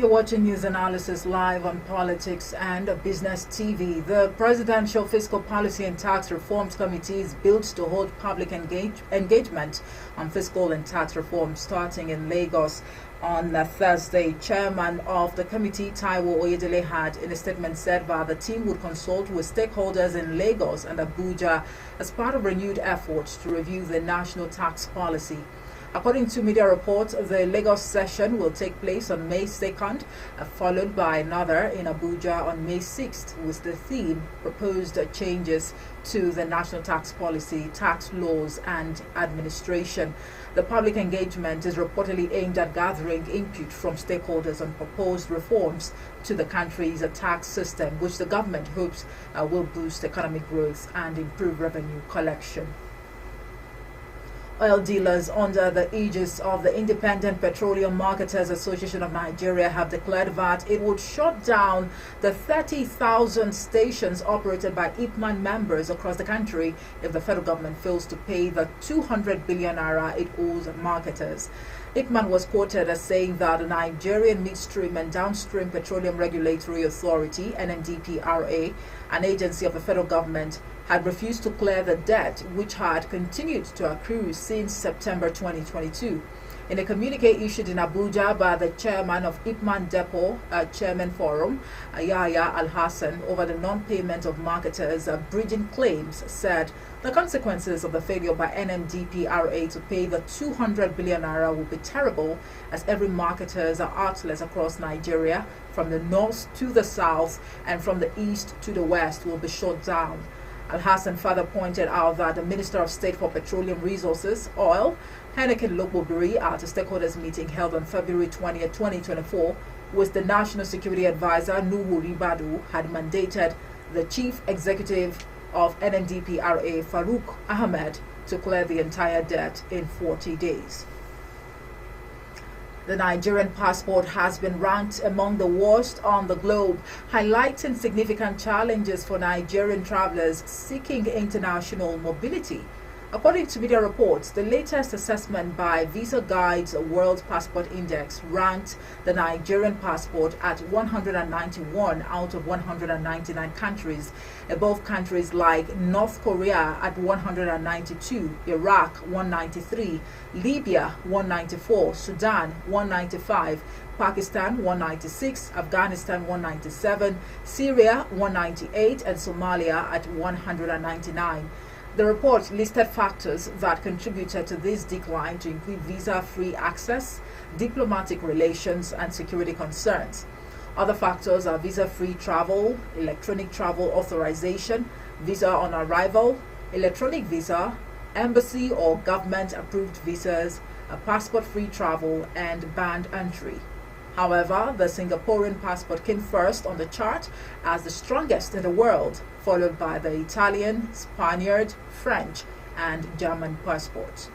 You're watching news analysis live on Politics and Business TV. The Presidential Fiscal Policy and Tax Reforms Committee is built to hold public engagement on fiscal and tax reform starting in Lagos on Thursday. Chairman of the committee, Taiwo Oyedele, had in a statement said that the team would consult with stakeholders in Lagos and Abuja as part of renewed efforts to review the national tax policy. According to media reports, the Lagos session will take place on May 2nd, followed by another in Abuja on May 6th, with the theme proposed changes to the national tax policy, tax laws and administration. The public engagement is reportedly aimed at gathering input from stakeholders on proposed reforms to the country's tax system, which the government hopes will boost economic growth and improve revenue collection. Oil dealers under the aegis of the Independent Petroleum Marketers Association of Nigeria have declared that it would shut down the 30,000 stations operated by IPMAN members across the country if the federal government fails to pay the 200 billion naira it owes marketers. IPMAN was quoted as saying that the Nigerian Midstream and Downstream Petroleum Regulatory Authority, NMDPRA, an agency of the federal government, had refused to clear the debt which had continued to accrue since September 2022. In a communique issued in Abuja by the chairman of IPMAN Depot Chairman Forum, Yahya Al-Hassan, over the non-payment of marketers' bridging claims, said the consequences of the failure by NMDPRA to pay the 200 billion naira will be terrible, as every marketer's outlets across Nigeria, from the north to the south and from the east to the west, will be shut down. Al-Hassan further pointed out that the Minister of State for Petroleum Resources, Oil, Henneken Lokbobiri, at a stakeholders meeting held on February 20, 2024, with the National Security Advisor, Nuhu Ribadu, had mandated the Chief Executive of NMDPRA, Farouk Ahmed, to clear the entire debt in 40 days. The Nigerian passport has been ranked among the worst on the globe, highlighting significant challenges for Nigerian travelers seeking international mobility. According to media reports, the latest assessment by Visa Guide's World Passport Index ranked the Nigerian passport at 191 out of 199 countries, above countries like North Korea at 192, Iraq 193, Libya 194, Sudan 195, Pakistan 196, Afghanistan 197, Syria 198, and Somalia at 199. The report listed factors that contributed to this decline to include visa-free access, diplomatic relations, and security concerns. Other factors are visa-free travel, electronic travel authorization, visa on arrival, electronic visa, embassy or government-approved visas, passport-free travel, and banned entry. However, the Singaporean passport came first on the chart as the strongest in the world, followed by the Italian, Spaniard, French, and German passports.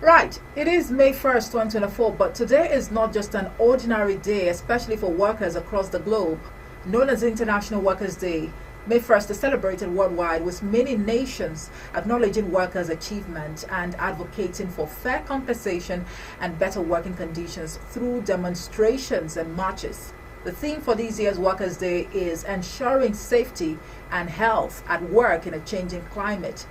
Right, it is May 1st, 2024, but today is not just an ordinary day, especially for workers across the globe. Known as International Workers' Day, May 1st is celebrated worldwide, with many nations acknowledging workers' achievement and advocating for fair compensation and better working conditions through demonstrations and marches. The theme for this year's Workers' Day is ensuring safety and health at work in a changing climate.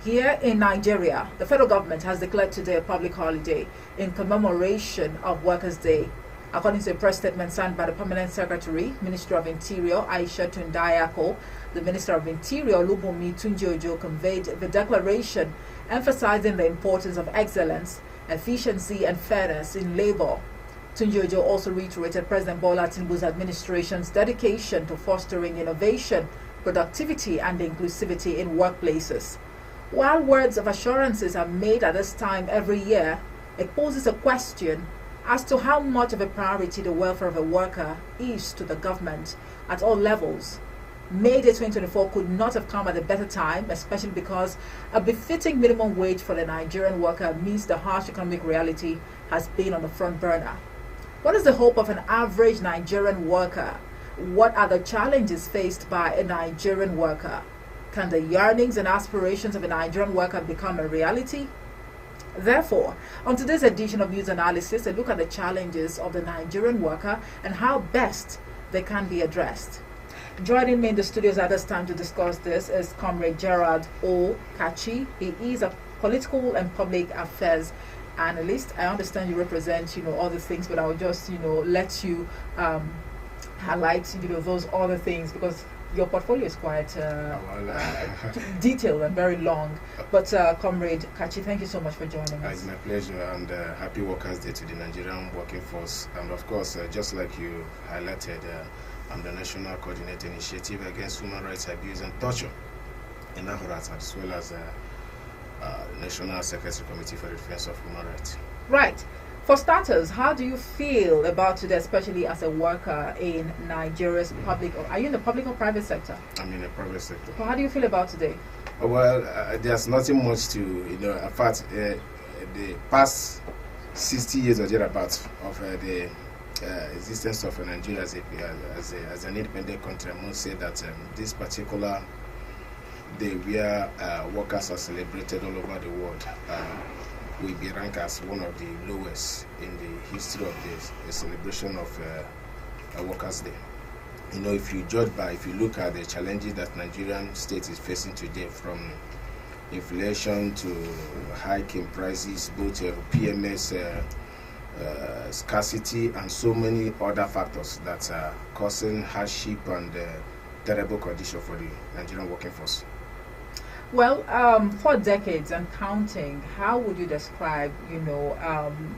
Here in Nigeria, the federal government has declared today a public holiday in commemoration of Workers' Day. According to a press statement signed by the Permanent Secretary, Minister of Interior Aisha Tundayako, the Minister of Interior Lubomi Tunjiojo conveyed the declaration, emphasizing the importance of excellence, efficiency, and fairness in labor. Tunjiojo also reiterated President Bola Tinubu's administration's dedication to fostering innovation, productivity, and inclusivity in workplaces. While words of assurances are made at this time every year, it poses a question as to how much of a priority the welfare of a worker is to the government at all levels. May Day 2024 could not have come at a better time, especially because a befitting minimum wage for the Nigerian worker amidst the harsh economic reality has been on the front burner. What is the hope of an average Nigerian worker? What are the challenges faced by a Nigerian worker? Can the yearnings and aspirations of a Nigerian worker become a reality? Therefore, on today's edition of News Analysis, a look at the challenges of the Nigerian worker and how best they can be addressed. Joining me in the studios at this time to discuss this is Comrade Gerard O. Kachi. He is a political and public affairs analyst. I understand you represent, other things, but I will just, let you highlight, those other things because your portfolio is quite detailed and very long. But Comrade Kachi, thank you so much for joining us. It's my pleasure, and happy Workers' Day to the Nigerian working force. And of course, just like you highlighted, I'm the National Coordinator Initiative Against Human Rights Abuse and Torture in Ahorat, as well as the National Secretary Committee for the Defense of Human Rights. Right. For starters, how do you feel about today, especially as a worker in Nigeria's public? Are you in the public or private sector? I'm in the private sector. So how do you feel about today? Well, there's nothing much to, in fact, the past 60 years or thereabouts of the existence of Nigeria as an independent country, I must say that this particular day where workers are celebrated all over the world will be ranked as one of the lowest in the history of the celebration of Workers' Day. If you look at the challenges that Nigerian state is facing today, from inflation to hiking prices, both PMS, scarcity, and so many other factors that are causing hardship and terrible condition for the Nigerian working force. Well, for decades and counting, how would you describe,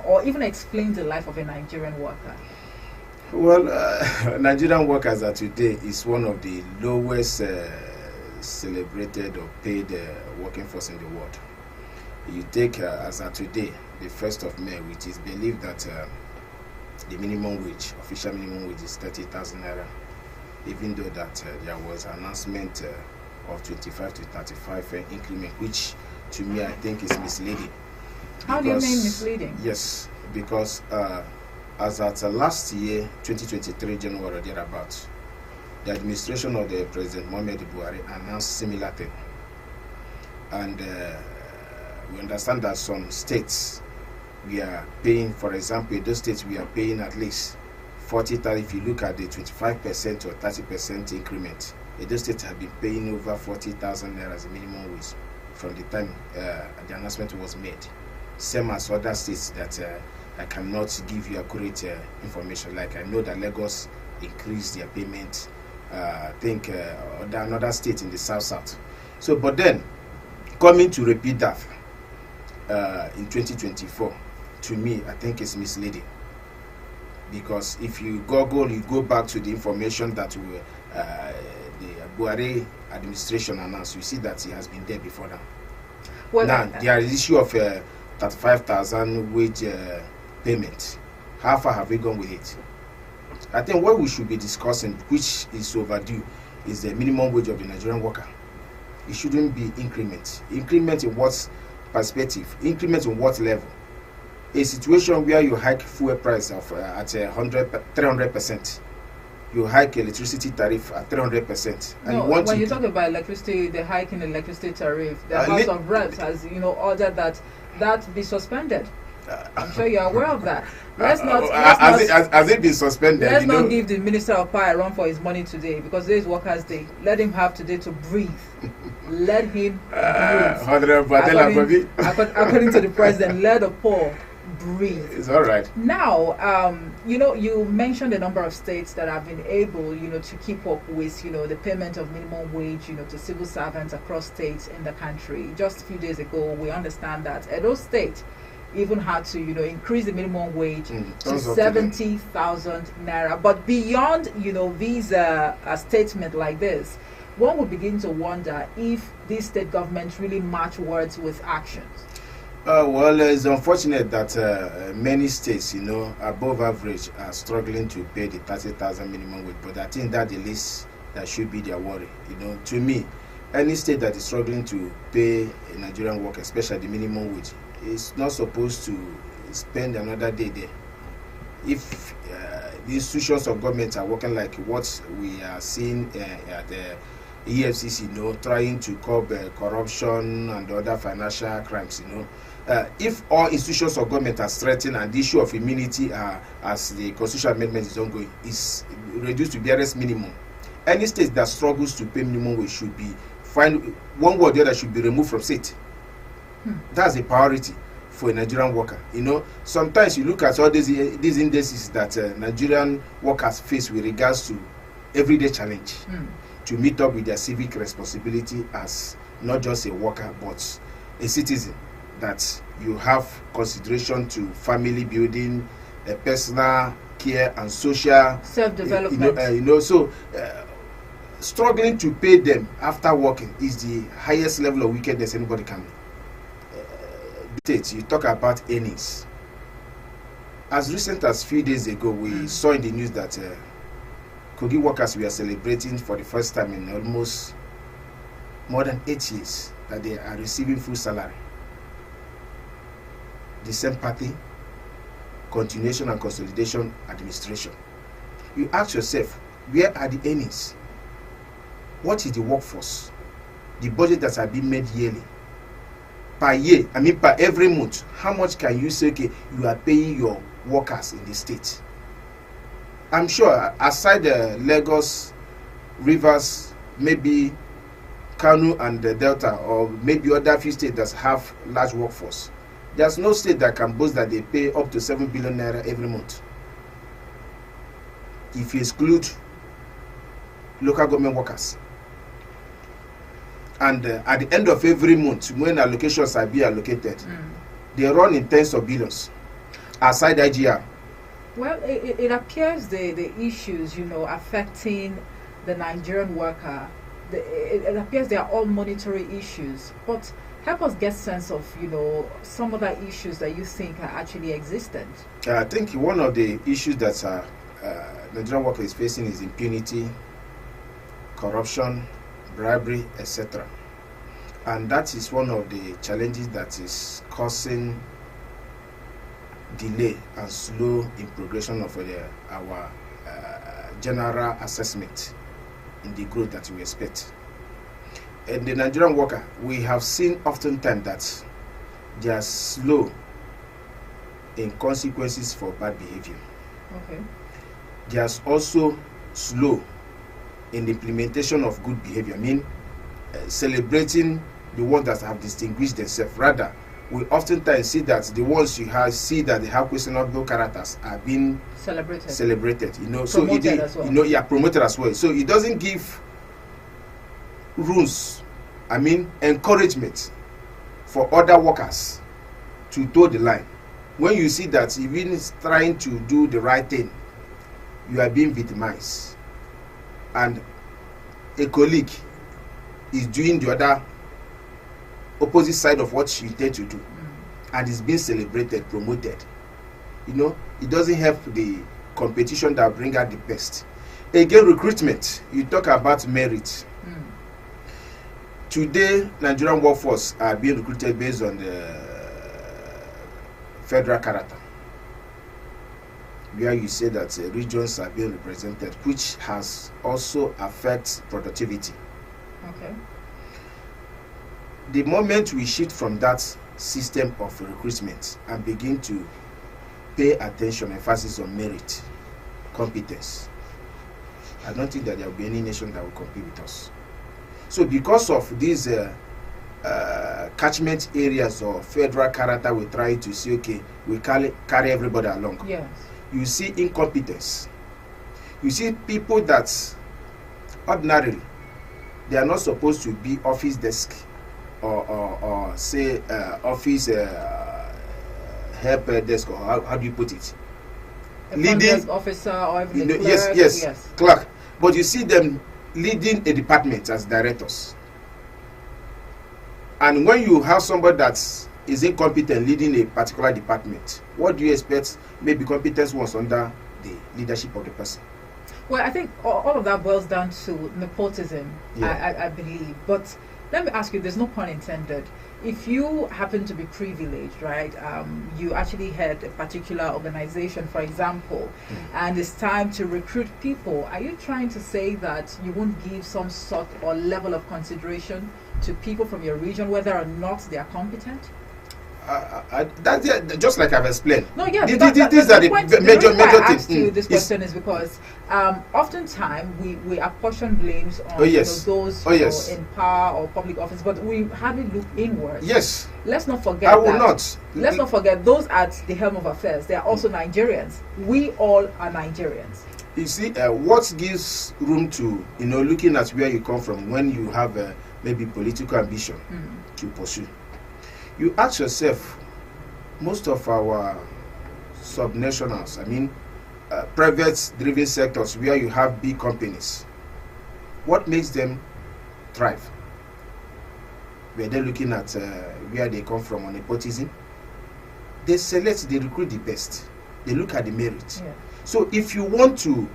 or even explain the life of a Nigerian worker? Well, Nigerian workers are today is one of the lowest celebrated or paid working force in the world. You take as of today, the 1st of May, which is believed that the minimum wage, official minimum wage, is 30,000 naira, even though that there was an announcement of 25 to 35 increment, which to me I think is misleading. How do you mean misleading? Yes, because as at last year, 2023 January or thereabouts, the administration of the President Muhammad Buhari announced similar thing, and we understand that some states we are paying, for example, in those states we are paying at least 40,000. If you look at the 25% or 30% increment, those states have been paying over 40,000 naira as a minimum wage from the time the announcement was made. Same as other states that I cannot give you accurate information. Like I know that Lagos increased their payment. I think another state in the south. So, but then coming to repeat that in 2024, to me, I think it's misleading. Because if you go back to the information that the Buhari administration announced, you see that he has been there before now. Well, now, there is the issue of 35,000 wage payment. How far have we gone with it? I think what we should be discussing, which is overdue, is the minimum wage of the Nigerian worker. It shouldn't be increment. Increment in what perspective? Increment in what level? A situation where you hike fuel price of at 300%. You hike electricity tariff at 300%. And when you talk about electricity, the hike in electricity tariff, the House of Reps has ordered that be suspended. I'm sure you're aware of that. Has it been suspended? Let's not give the Minister of Power a run for his money today, because today is Workers' Day. Let him have today to breathe. Let him breathe. According to the president, let the poor breathe. It's all right. Now, you mentioned a number of states that have been able, to keep up with, the payment of minimum wage, to civil servants across states in the country. Just a few days ago, we understand that Edo State even had to, increase the minimum wage to 70,000 naira. But beyond, these statements like this, one would begin to wonder if these state governments really match words with actions. Well, it's unfortunate that many states, above average, are struggling to pay the 30,000 minimum wage. But I think that the least that should be their worry. To me, any state that is struggling to pay a Nigerian worker, especially the minimum wage, is not supposed to spend another day there. If the institutions of government are working like what we are seeing at the EFCC, trying to curb corruption and other financial crimes, if all institutions of government are strengthened and the issue of immunity, as the constitutional amendment is ongoing, is reduced to barest minimum, any state that struggles to pay minimum wage should be find one way or the other should be removed from state. That's a priority for a Nigerian worker. Sometimes you look at all these indices that Nigerian workers face with regards to everyday challenge to meet up with their civic responsibility as not just a worker but a citizen, that you have consideration to family building, personal care and social self-development. Struggling to pay them after working is the highest level of wickedness anybody can you talk about earnings. As recent as few days ago, we saw in the news that Kogi workers were celebrating for the first time in almost more than 8 years that they are receiving full salary. The same party, continuation and consolidation administration. You ask yourself, where are the earnings? What is the workforce? The budget that has been made yearly. Per year, per every month, how much can you say, okay, you are paying your workers in the state? I'm sure, aside the Lagos, Rivers, maybe Kano and the Delta, or maybe other few states that have large workforce, there's no state that can boast that they pay up to 7 billion naira every month. If you exclude local government workers. And at the end of every month, when allocations are being allocated, they run in tens of billions, aside IGR. Well, it appears the issues, affecting the Nigerian worker, it appears they are all monetary issues. But help us get sense of, some other issues that you think are actually existent. I think one of the issues that Nigerian worker is facing is impunity, corruption, bribery, etc. And that is one of the challenges that is causing delay and slow in progression of our general assessment in the growth that we expect. And the Nigerian worker, we have seen oftentimes that they are slow in consequences for bad behavior. Okay. They are also slow in the implementation of good behavior, celebrating the ones that have distinguished themselves. Rather, we oftentimes see that the ones you see that they have questionable characters are being celebrated. Promoted as well. Promoted as well. So it doesn't give rules, encouragement for other workers to toe the line. When you see that even trying to do the right thing, you are being victimized, and a colleague is doing the other opposite side of what she intends to do, and is being celebrated, promoted, it doesn't help the competition that bring out the best. Again, recruitment, you talk about merit. Today, Nigerian workforce are being recruited based on the federal character, where you say that regions are being represented, which has also affects productivity. Okay. The moment we shift from that system of recruitment and begin to pay attention, emphasis on merit, competence, I don't think that there will be any nation that will compete with us. So because of these catchment areas or federal character, we try to see, okay, we carry everybody along. Yes. You see incompetence. You see people that ordinarily they are not supposed to be office desk or say office help desk, or how do you put it? Leading officer or even clerk. Yes, clerk. But you see them leading a department as directors. And when you have somebody that is incompetent leading a particular department, what do you expect maybe competence was under the leadership of the person? Well, I think all of that boils down to nepotism, I believe. But Let me ask you, there's no pun intended. If you happen to be privileged, right, you actually had a particular organization, for example, and it's time to recruit people, are you trying to say that you won't give some sort or level of consideration to people from your region, whether or not they are competent? That's just like I've explained. No, yeah. These are the major things. things. This question is because oftentimes we apportion blames on those in power or public office, but we hardly look inward. Yes. Let's not forget. Let's not forget those at the helm of affairs. They are also Nigerians. We all are Nigerians. You see, what gives room to looking at where you come from when you have maybe political ambition to pursue. You ask yourself, most of our subnationals, private-driven sectors where you have big companies, what makes them thrive? Were they looking at where they come from on nepotism? They recruit the best. They look at the merit. Yeah. So if you want to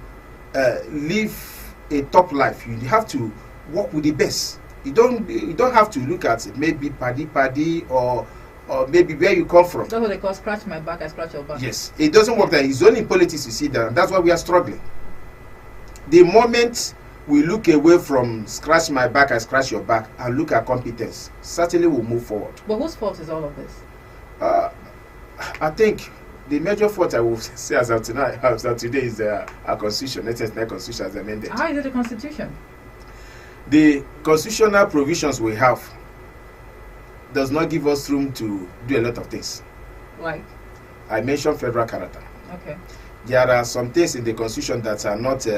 live a top life, you have to work with the best. You don't have to look at maybe paddy or maybe where you come from. That's what they call scratch my back, I scratch your back. Yes, it doesn't work that. It's only in politics you see that. That's why we are struggling. The moment we look away from scratch my back, I scratch your back, and look at competence, certainly we'll move forward. But whose fault is all of this? I think the major fault I will say as of today is our constitution. Let us make constitution as amended. How is it the constitution? The constitutional provisions we have does not give us room to do a lot of things. Like? I mentioned federal character. Okay. There are some things in the constitution that are not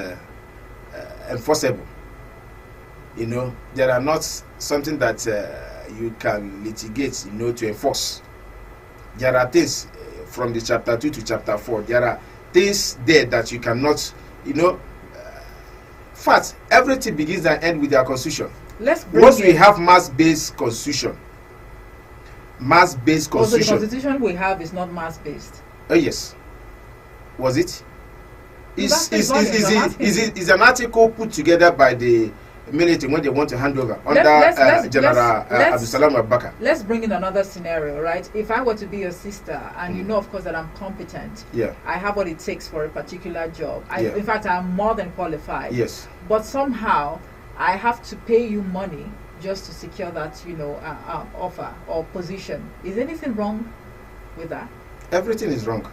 enforceable. There are not something that you can litigate, to enforce. There are things from the chapter 2 to chapter 4. There are things there that you cannot, fact, everything begins and ends with their constitution. Once we have mass-based constitution. Mass-based constitution. Also, the constitution we have is not mass-based. Oh yes. Was it? Is an article put together by the military when they want to hand over under General Abdulsalam Abubakar? Let's bring in another scenario, right? If I were to be your sister and you know, of course, that I'm competent, I have what it takes for a particular job. In fact, I'm more than qualified. Yes. But somehow, I have to pay you money just to secure that, offer or position. Is anything wrong with that? Everything is wrong.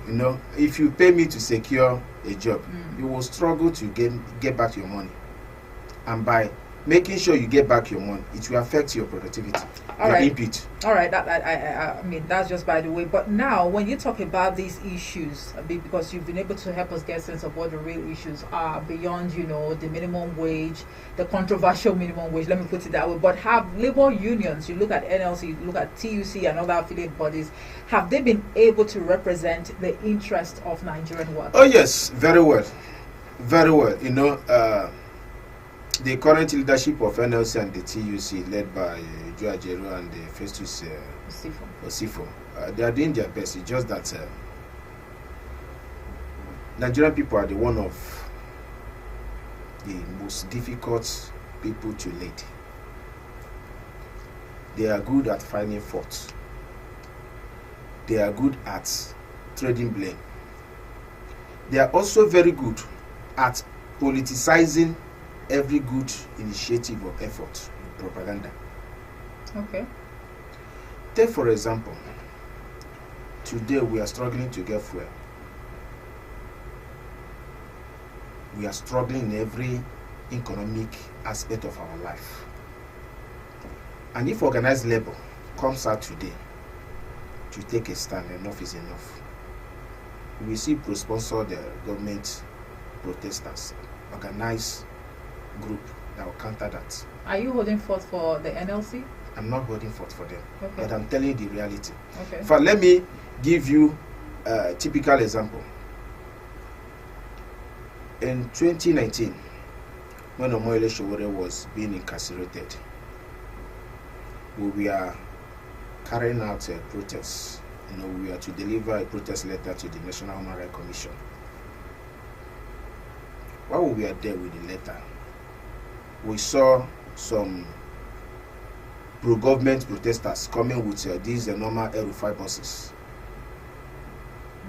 If you pay me to secure a job, you will struggle to get back your money. And by making sure you get back your money, it will affect your productivity, input. All right, that's just by the way. But now, when you talk about these issues, because you've been able to help us get a sense of what the real issues are beyond, the minimum wage, the controversial minimum wage, let me put it that way. But have labor unions, you look at NLC, you look at TUC and other affiliate bodies, have they been able to represent the interest of Nigerian workers? Oh yes, very well. Very well. The current leadership of NLC and the TUC, led by Joe Ajero and Festus Osifo, they are doing their best. It's just that Nigerian people are one of the most difficult people to lead. They are good at finding faults. They are good at trading blame. They are also very good at politicizing every good initiative or effort in propaganda. Okay. Take for example, today we are struggling to get fuel. We are struggling in every economic aspect of our life. And if organized labor comes out today to take a stand, enough is enough. We see pro-sponsored government protesters, organized group that will counter that. Are you holding forth for the NLC? I'm not holding forth for them, okay, but I'm telling you the reality. Okay. In fact, let me give you a typical example. In 2019, when Omoyele Sowore was being incarcerated, we were carrying out a protest. We were to deliver a protest letter to the National Human Rights Commission. While we were there with the letter, we saw some pro-government protesters coming with these normal L5 buses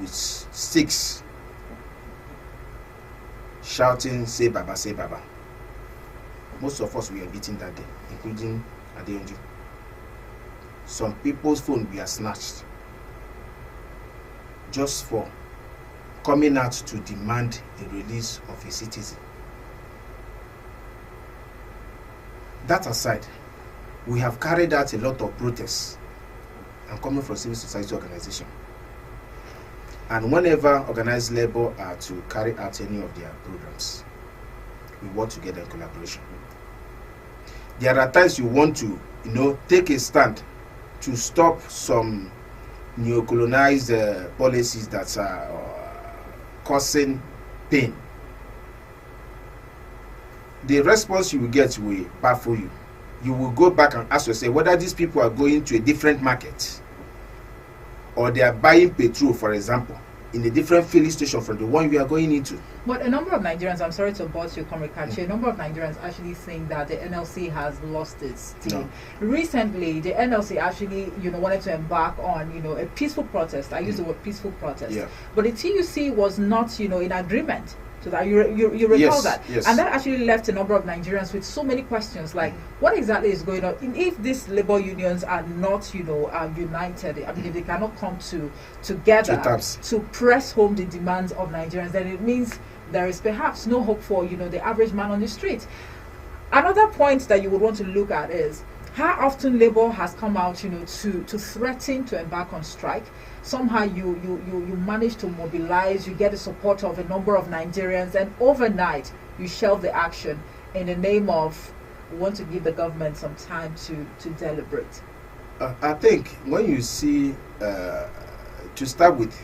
with sticks, shouting, "Say Baba, say Baba." Most of us were beaten that day, including Adeonju. Some people's phone were snatched just for coming out to demand the release of a citizen. That aside, we have carried out a lot of protests and coming from civil society organization. And whenever organized labor are to carry out any of their programs, we work together in collaboration. There are times you want to, take a stand to stop some neo-colonized policies that are causing pain. The response you will get will baffle you. You will go back and ask yourself whether these people are going to a different market or they are buying petrol, for example, in a different filling station from the one we are going into. But a number of Nigerians, I'm sorry to burst you, Comrade Kachi, a number of Nigerians actually think that the NLC has lost its steam. No. Recently, the NLC actually, wanted to embark on, a peaceful protest. I use the word peaceful protest. Yeah. But the TUC was not, in agreement to that. You recall that? Yes. And that actually left a number of Nigerians with so many questions, like, what exactly is going on? If these labor unions are not, united, I mean, if they cannot come together to press home the demands of Nigerians, then it means there is perhaps no hope for, the average man on the street. Another point that you would want to look at is how often labor has come out, to threaten to embark on strike. Somehow you manage to mobilize, you get the support of a number of Nigerians, and overnight you shelve the action in the name of we want to give the government some time to deliberate. I think when you see, to start with,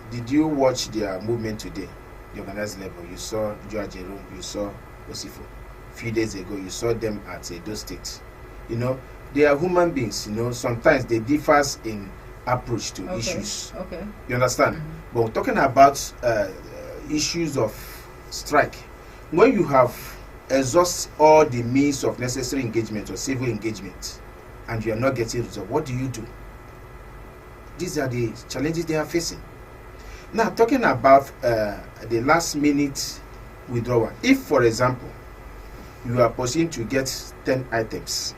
did you watch their movement today? The organized labor, you saw Joajero, you saw Osifo. A few days ago, you saw them at Edo State. They are human beings. Sometimes they differ in approach to issues. Okay. You understand? But we're talking about issues of strike. When you have exhausted all the means of necessary engagement or civil engagement, and you are not getting results, what do? These are the challenges they are facing. Now, talking about the last minute withdrawal. If, for example, you are pursuing to get 10 items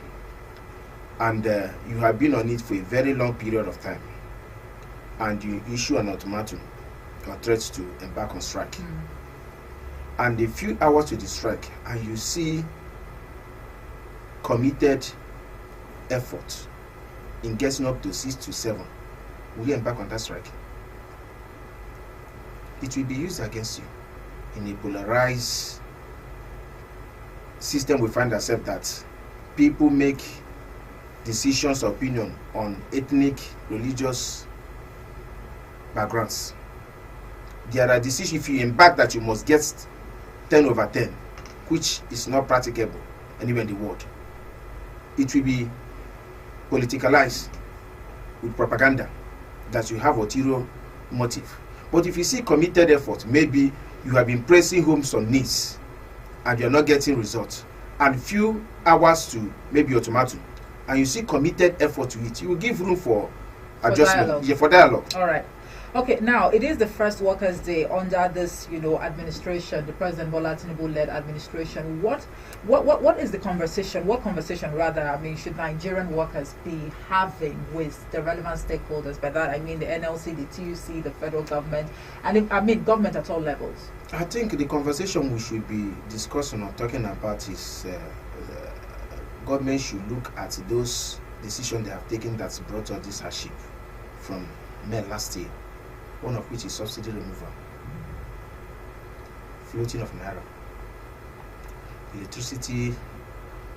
and you have been on it for a very long period of time, and you issue an ultimatum or threat to embark on strike, and a few hours to the strike, and you see committed effort in getting up to 6 to 7, will you embark on that strike? It will be used against you in a polarized system. We find ourselves that people make decisions of opinion on ethnic, religious backgrounds. There are decisions, if you embark that you must get 10 over 10, which is not practicable anywhere in the world. It will be politicalized with propaganda that you have ulterior motive. But if you see committed effort, maybe you have been pressing home some needs and you are not getting results, and few hours to maybe ultimatum, and you see committed effort to it, you will give room for adjustment. Dialogue. Yeah, for dialogue. All right. Okay, now it is the first Workers' Day under this, administration, the President Bola Tinubu-led administration. What is the conversation? What conversation, rather, should Nigerian workers be having with the relevant stakeholders? By that I mean the NLC, the TUC, the federal government, and government at all levels. I think the conversation we should be discussing or talking about is government should look at those decisions they have taken that's brought out this hardship from May last year. One of which is subsidy removal, floating of naira, electricity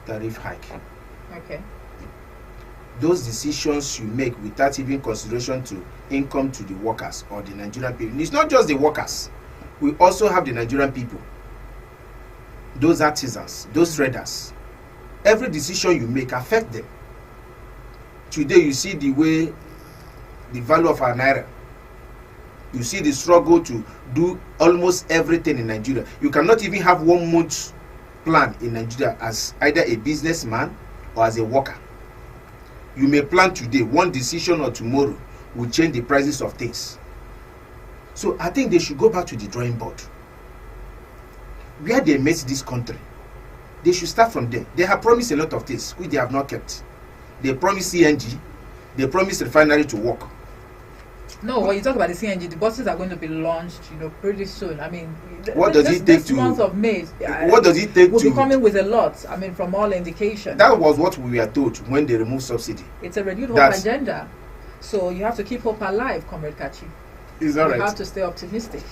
tariff hike. Okay. Those decisions you make without even consideration to income to the workers or the Nigerian people. It's not just the workers. We also have the Nigerian people, those artisans, those traders. Every decision you make affects them. Today you see the way the value of our naira. You see the struggle to do almost everything in Nigeria. You cannot even have 1 month plan in Nigeria as either a businessman or as a worker. You may plan today, one decision or tomorrow will change the prices of things. So I think they should go back to the drawing board. Where they met this country, they should start from there. They have promised a lot of things which they have not kept. They promised CNG, they promised refinery to work. No, when you talk about the CNG, the buses are going to be launched, pretty soon. I mean, what does it take to? Month of May. What does it take to? We'll be coming with a lot. I mean, from all indications. That was what we were told when they removed subsidy. It's a renewed hope agenda, so you have to keep hope alive, Comrade Kachi. Is that right? You have to stay optimistic.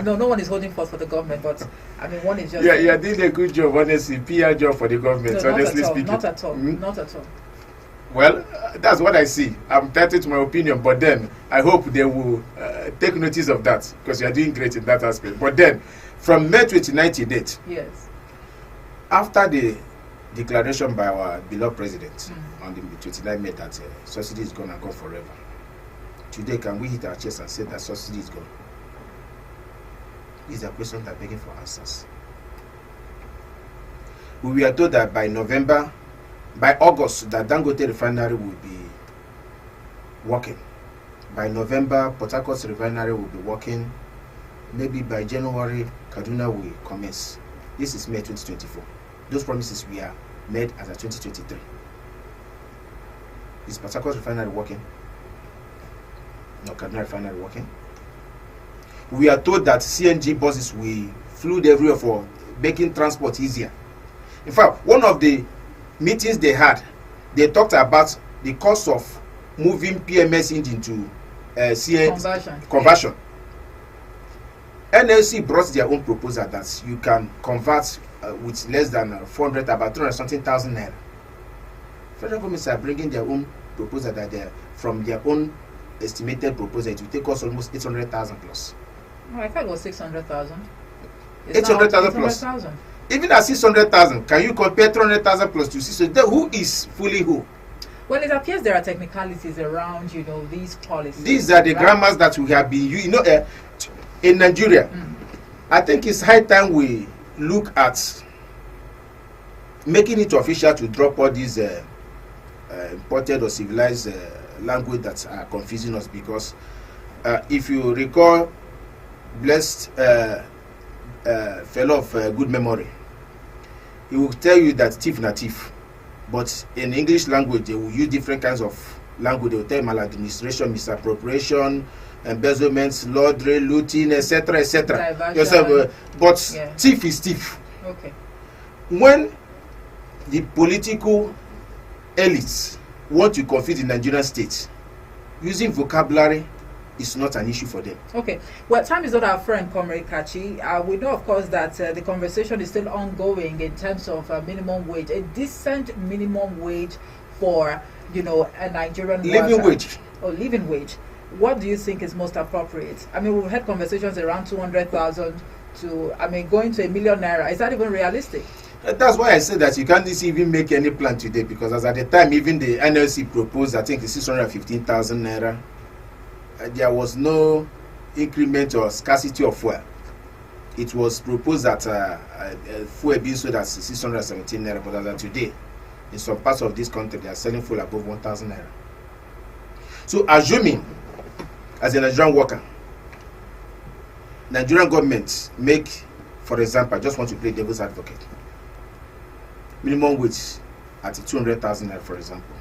No one is holding forth for the government, but I mean, one is just. Yeah, you're doing a good job, honestly. PR job for the government, no, honestly speaking. Not at all. Not at all. Well, that's what I see. I'm entitled to my opinion, but then I hope they will take notice of that, because you are doing great in that aspect. But then, from May 29th date, yes, after the declaration by our beloved president on the 29th May that subsidy is going to go forever, today can we hit our chest and say that subsidy is gone? These are questions that are begging for answers. We were told that by August, that Dangote refinery will be working. By November, Port Harcourt refinery will be working. Maybe by January, Kaduna will commence. This is May 2024. Those promises were made as of 2023. Is Port Harcourt refinery working? No, Kaduna refinery working. We are told that CNG buses will flood everywhere for making transport easier. In fact, one of the meetings they had, they talked about the cost of moving PMS engine to CNG conversion. NLC brought their own proposal that you can convert with less than 400, about 300 something thousand naira. Federal governments are bringing their own proposal that they from their own estimated proposal it will take us almost 800,000 plus. No, I thought it was 600,000. 800,000 plus. Even at 600,000, can you compare 300,000 plus to 600,000? Who is fully who? Well, it appears there are technicalities around, these policies. These are the grammars that we have been using. In Nigeria, I think it's high time we look at making it official to drop all these imported or civilized language that are confusing us. Because if you recall, blessed fellow of good memory, he will tell you that thief na thief, but in English language they will use different kinds of language. They will tell maladministration, misappropriation, embezzlement, lottery, looting, etc., etc. But thief is thief. Okay. When the political elites want to confuse the Nigerian state, using vocabulary is not an issue for them. Okay. Well, time is not our friend, Comrade Kachi. We know, of course, that the conversation is still ongoing in terms of minimum wage, a decent minimum wage for, a Nigerian living wage. Or living wage. What do you think is most appropriate? I mean, we've had conversations around 200,000 to, going to 1 million naira. Is that even realistic? That's why I said that you can't even make any plan today, because as at the time, even the NLC proposed, I think, 615,000 naira. There was no increment or scarcity of fuel. It was proposed that fuel being sold at 617 naira, but as of today, in some parts of this country, they are selling fuel above 1,000 naira. So, assuming, as a Nigerian worker, Nigerian government make, for example, I just want to play devil's advocate, minimum wage at 200,000 naira, for example,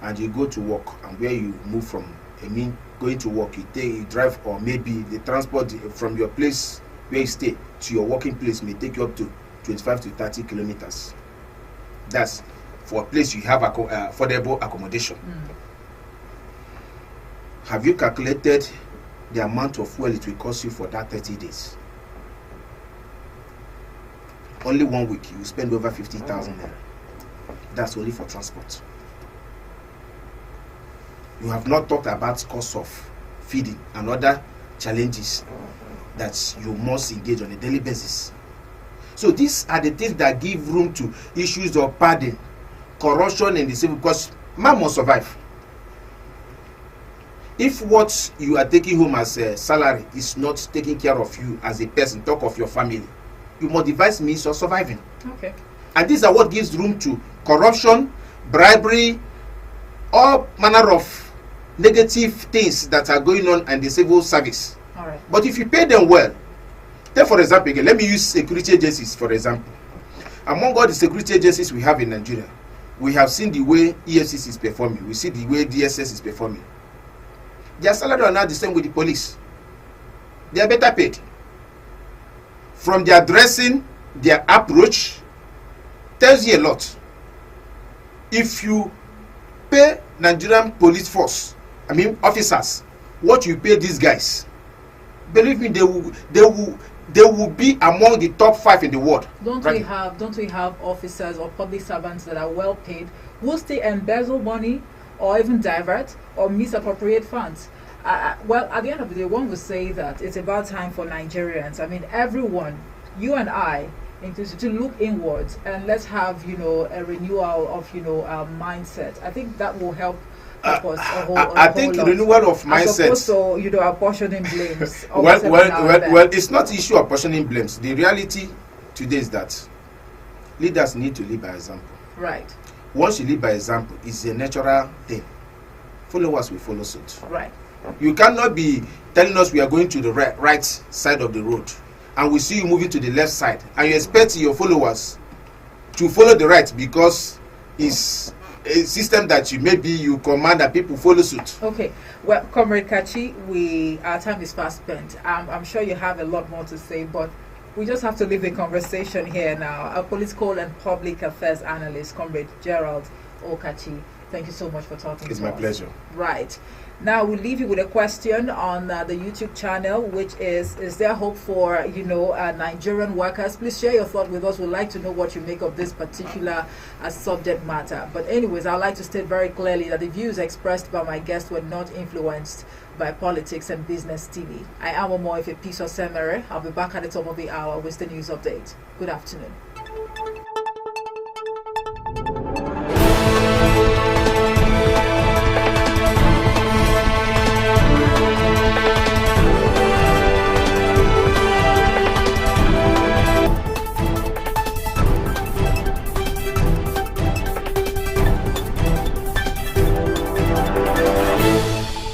and you go to work, and where you move from, going to work, you drive, or maybe the transport from your place where you stay to your working place may take you up to 25 to 30 kilometers. That's for a place you have affordable accommodation. Have you calculated the amount of fuel it will cost you for that 30 days? Only 1 week, you spend over 50,000 naira. That's only for transport. You have not talked about cost of feeding and other challenges that you must engage on a daily basis. So these are the things that give room to issues of pardon, corruption in the civil, because man must survive. If what you are taking home as a salary is not taking care of you as a person, talk of your family, you must devise means of surviving. Okay. And these are what gives room to corruption, bribery, all manner of negative things that are going on in the civil service. All right. But if you pay them well, take for example again, let me use security agencies for example. Among all the security agencies we have in Nigeria, we have seen the way EFCC is performing. We see the way DSS is performing. Their salary are not the same with the police. They are better paid. From their dressing, their approach tells you a lot. If you pay Nigerian police force, officers, what you pay these guys, believe me, they will be among the top 5 in the world. Don't we have officers or public servants that are well paid who still embezzle money or even divert or misappropriate funds? Well, at the end of the day, one would say that it's about time for Nigerians. Everyone, you and I, inclusive, to look inwards and let's have a renewal of our mindset. I think that will help us a whole lot. Renewal of mindset. As opposed to apportioning blames. well, it's not issue of apportioning blames. The reality today is that leaders need to lead by example. Right. Once you lead by example, it's a natural thing. Followers will follow suit. Right. You cannot be telling us we are going to the right side of the road and we see you moving to the left side and you expect your followers to follow the right because it's a system that you command that people follow suit. Okay. Well, Comrade Kachi, our time is fast spent. I'm sure you have a lot more to say, but we just have to leave the conversation here now. Our political and public affairs analyst, Comrade Gerald Okachi, thank you so much for talking to us. It's my pleasure. Right. Now, we'll leave you with a question on the YouTube channel, which is there hope for, Nigerian workers? Please share your thought with us. We'd like to know what you make of this particular subject matter. But anyways, I'd like to state very clearly that the views expressed by my guests were not influenced by Politics and Business TV. I am Omoife Piso Semere. I'll be back at the top of the hour with the news update. Good afternoon.